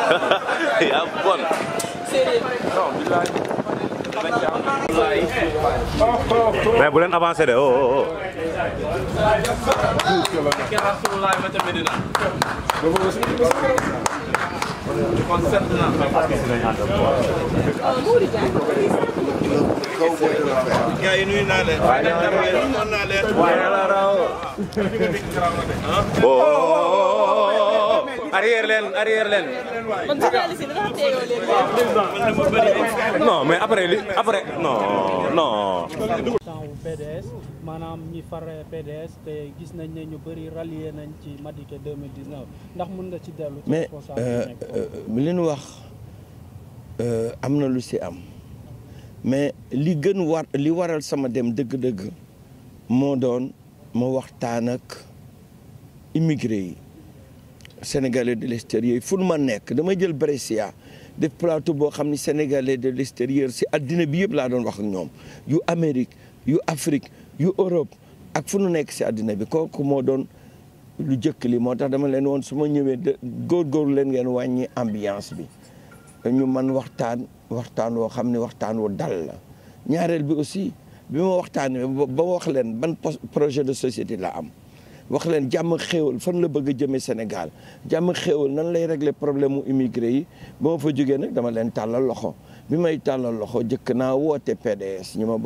yaa bon. mais bu leen avancé de oh. gars yi nuyu naa leen. arrière leen. non mais après non. PDS maanaam ñi far PDS te gis nañ ne ñu bëri rallié nañ ci Madické 2019 ndax mën nga ci dellu. mais li ñu wax am na lu si am mais li waral sama dem dëgg-dëgg moo doon ma waxtaan ak immigré yi sénégalais de l'extérieur fu ma nekk dama jël Brescia def plateau boo xam ni sénégalais de l'extérieur si addina bi yëpp laa doon wax ak ñoom yu Amérique yu Afrique yu Europe ak fu nu nekk si addina bi kooku moo doon lu jëkk li moo tax dama leen woon su ma ñëwee góorgóorlu leen ngeen wàññi ambiance bi ñu man waxtaan woo xam ne waxtaan wu dal la ñaareel bi aussi bi ma waxtaanee ba wax leen ban projet de société la am wax leen jàmm xéewal fan la bëgg a jëmee Sénégal jàmm xéewal nan lay régler problème mu immigré yi ba ma fa jógee nag dama leen tàllal loxo bi may tàllal loxo jëkk naa woote PDS ñi ma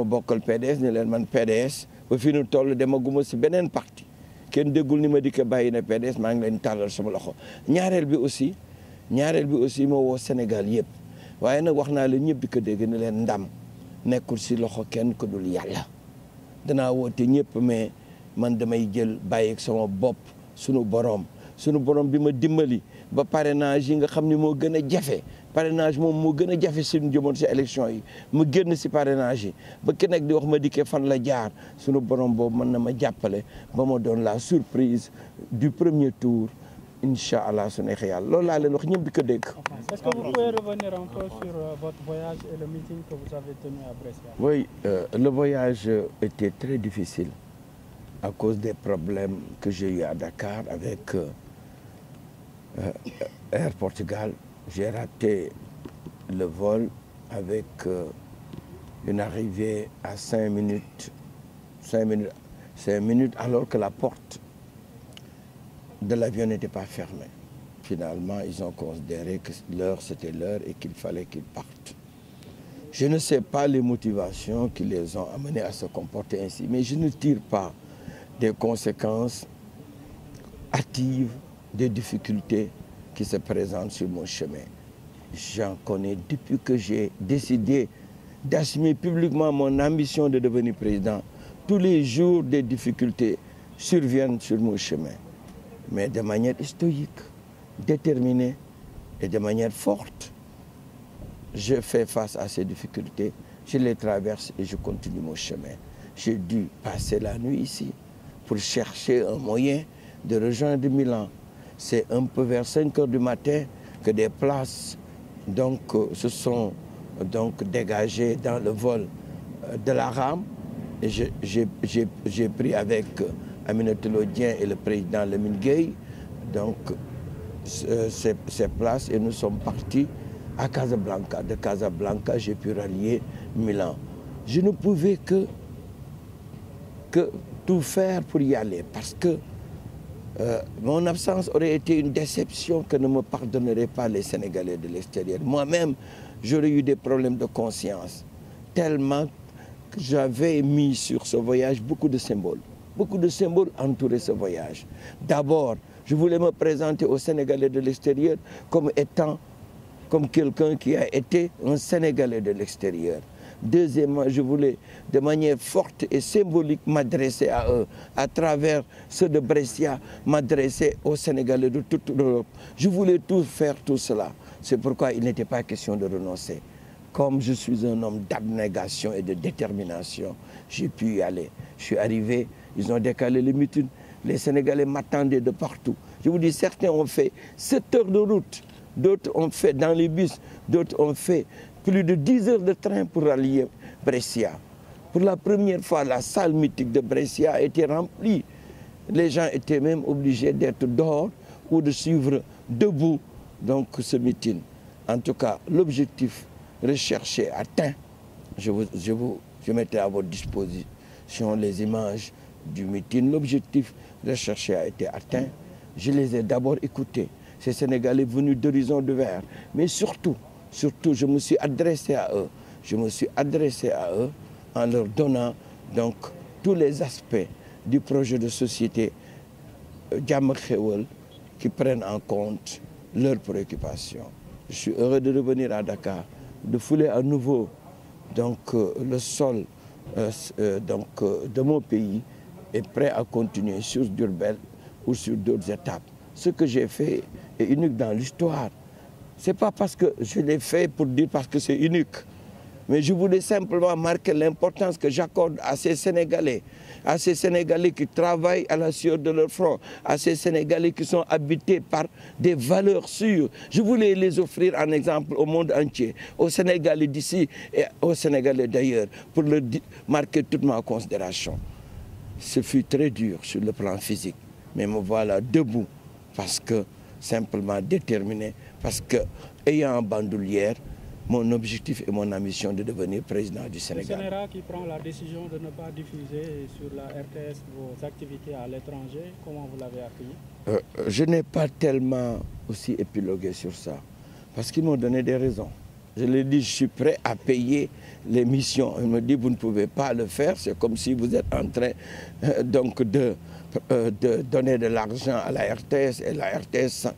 bokkal PDS ni leen man PDS ba fi nu toll demaguma si beneen parti kenn déggul ni Madické bàyyi na PDS maa ngi leen tàllal sama loxo ñaareel bi aussi moo woo Sénégal yëpp waaye nag wax naa leen ñëpp di ko dégg ni leen ndam nekkul si loxo kenn ko dul yàlla danaa woote ñëpp mais man damay jël bàyyi ak sama bopp sunu borom bi ma dimbali ba parrainage yi nga xam ni moo gën a jafe parrainage moom moo gën a jafe suñu jëmoon si élection yi mu génn si parrainage yi ba ki nekk di wax Madické fan la jaar sunu borom boobu mën na ma jàppale ba ma doon la surprise du premier tour incha allah su neexee yàlla loolu laa leen wax ñëpp di ko dégg. Est-ce que vous pouvez revenir un peu sur votre voyage et le meeting que vous avez tenu à Brescia? Oui, le voyage était très difficile à cause des problèmes que j'ai eu à Dakar avec Air Portugal. J'ai raté le vol avec une arrivée à 5 minutes alors que la porte de l'avion n'était pas fermée. Finalement, ils ont considéré que l'heure c'était l'heure et qu'il fallait qu'ils partent. Je ne sais pas les motivations qui les ont amenés à se comporter ainsi, mais je ne tire pas des conséquences hâtives des difficultés qui se présentent sur mon chemin. J'en connais depuis que j'ai décidé d'assumer publiquement mon ambition de devenir président. Tous les jours, des difficultés surviennent sur mon chemin, mais de manière stoïque, déterminée et de manière forte. Je fais face à ces difficultés, je les traverse et je continue mon chemin. J'ai dû passer la nuit ici pour chercher un moyen de rejoindre Milan. C'est un peu vers 5 heures du matin que des places se sont dégagées dans le vol de la rame. Et j'ai pris avec Aminata Lodien et le président Lamine Gueye ces places et nous sommes partis à Casablanca. De Casablanca, j'ai pu rallier Milan. Je ne pouvais que tout faire pour y aller parce que mon absence aurait été une déception que ne me pardonneraient pas les Sénégalais de l'extérieur. Moi-même, j'aurais eu des problèmes de conscience tellement que j'avais mis sur ce voyage beaucoup de symboles entouraient ce voyage. D'abord, je voulais me présenter aux Sénégalais de l'extérieur comme quelqu'un qui a été un Sénégalais de l'extérieur. Deuxièmement, je voulais de manière forte et symbolique m'adresser à eux. À travers ceux de Brescia, m'adresser aux Sénégalais de toute l'Europe. Je voulais faire tout cela. C'est pourquoi il n'était pas question de renoncer. Comme je suis un homme d'abnégation et de détermination, j'ai pu y aller. Je suis arrivé, ils ont décalé les meetings. Les Sénégalais m'attendaient de partout. Je vous dis, certains ont fait 7 heures de route. D'autres ont fait dans les bus. D'autres ont fait plus de 10 heures de train pour rallier Brescia. Pour la première fois, la salle mythique de Brescia a été remplie. Les gens étaient même obligés d'être dehors ou de suivre debout donc ce meeting. En tout cas, l'objectif recherché atteint. Je mettais à votre disposition les images du meeting. L'objectif recherché a été atteint. Je les ai d'abord écoutés. Ces Sénégalais venus d'horizons divers. Mais surtout, je me suis adressé à eux. Je me suis adressé à eux en leur donnant donc tous les aspects du projet de société Jàmm ak Xéwal qui prennent en compte leurs préoccupations. Je suis heureux de revenir à Dakar, de fouler à nouveau donc, le sol de mon pays et prêt à continuer sur Diourbel ou sur d'autres étapes. Ce que j'ai fait est unique dans l'histoire. Ce n'est pas parce que je l'ai fait pour dire parce que c'est unique. Mais je voulais simplement marquer l'importance que j'accorde à ces Sénégalais qui travaillent à la sueur de leur front, à ces Sénégalais qui sont habités par des valeurs sûres. Je voulais les offrir en exemple au monde entier, aux Sénégalais d'ici et aux Sénégalais d'ailleurs, pour leur marquer toute ma considération. Ce fut très dur sur le plan physique, mais me voilà debout, parce que simplement déterminé, parce que ayant en bandoulière, mon objectif et mon ambition de devenir président du Sénégal. Le CNRA qui prend la décision de ne pas diffuser sur la RTS vos activités à l'étranger, comment vous l'avez accueilli? Je n'ai pas tellement aussi épilogué sur ça, parce qu'ils m'ont donné des raisons. Je leur ai dit, je suis prêt à payer les missions. Ils me disent, vous ne pouvez pas le faire, c'est comme si vous êtes en train donc de donner de l'argent à la RTS, et la RTS,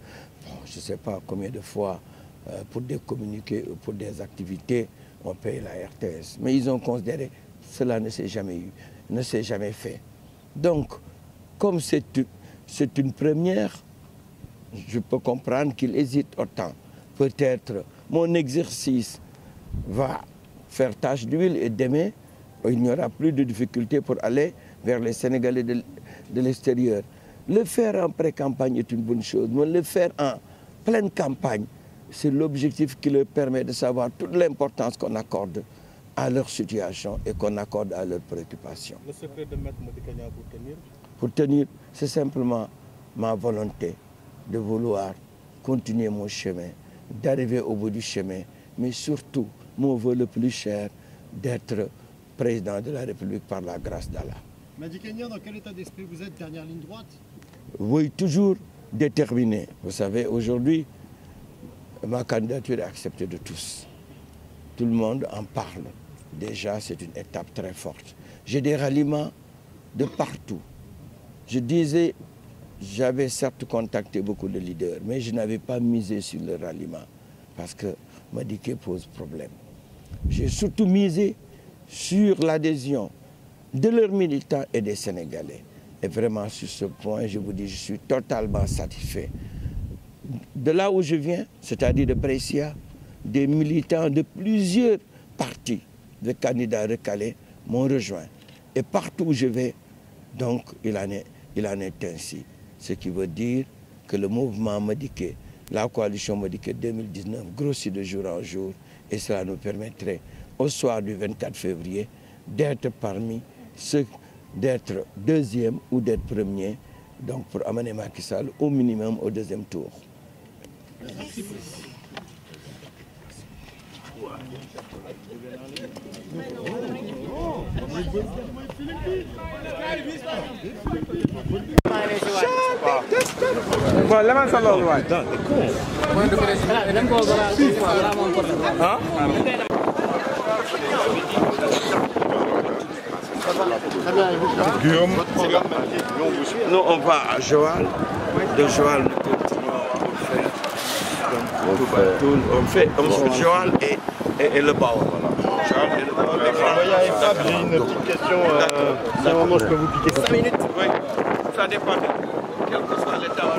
bon, je ne sais pas combien de fois, pour des communiqués ou pour des activités, on paye la RTS. Mais ils ont considéré que cela ne s'est jamais eu, ne s'est jamais fait. Donc, comme c'est une première, je peux comprendre qu'ils hésitent autant. Peut-être mon exercice va faire tache d'huile et demain, il n'y aura plus de difficultés pour aller vers les Sénégalais de l'extérieur. Le faire en pré-campagne est une bonne chose, mais le faire en pleine campagne, c'est l'objectif qui leur permet de savoir toute l'importance qu'on accorde à leur situation et qu'on accorde à leurs préoccupations. Le secret de Maître Madické Niang pour tenir? Pour tenir, c'est simplement ma volonté de vouloir continuer mon chemin, d'arriver au bout du chemin, mais surtout, mon vœu le plus cher, d'être président de la République par la grâce d'Allah. Madické Niang, dans quel état d'esprit vous êtes, dernière ligne droite? Oui, toujours déterminé. Vous savez, aujourd'hui, ma candidature est acceptée de tous. Tout le monde en parle. Déjà, c'est une étape très forte. J'ai des ralliements de partout. Je disais, j'avais certes contacté beaucoup de leaders, mais je n'avais pas misé sur le ralliement parce que Madické pose problème. J'ai surtout misé sur l'adhésion de leurs militants et des Sénégalais. Et vraiment, sur ce point, je vous dis, je suis totalement satisfait. De là où je viens, c'est-à-dire de Brescia, des militants de plusieurs partis de candidats recalés m'ont rejoint. Et partout où je vais, donc, il en est ainsi. Ce qui veut dire que le mouvement Madické, la coalition Madické 2019, grossit de jour en jour. Et cela nous permettrait, au soir du 24 février, d'être parmi ceux, d'être deuxième ou d'être premier, donc pour amener Macky Sall au minimum au deuxième tour. Merci. Bon, lemal sa loolu waay. Guillaume. Nous, on va à Joal. De Joal, nous continuons à faire. Donc, on fait Joal et le Baol. Joal et le Baol. J'ai une petite question. C'est un moment où je peux vous piquer 5 minutes. Oui, ça dépend. Quel que soit l'état.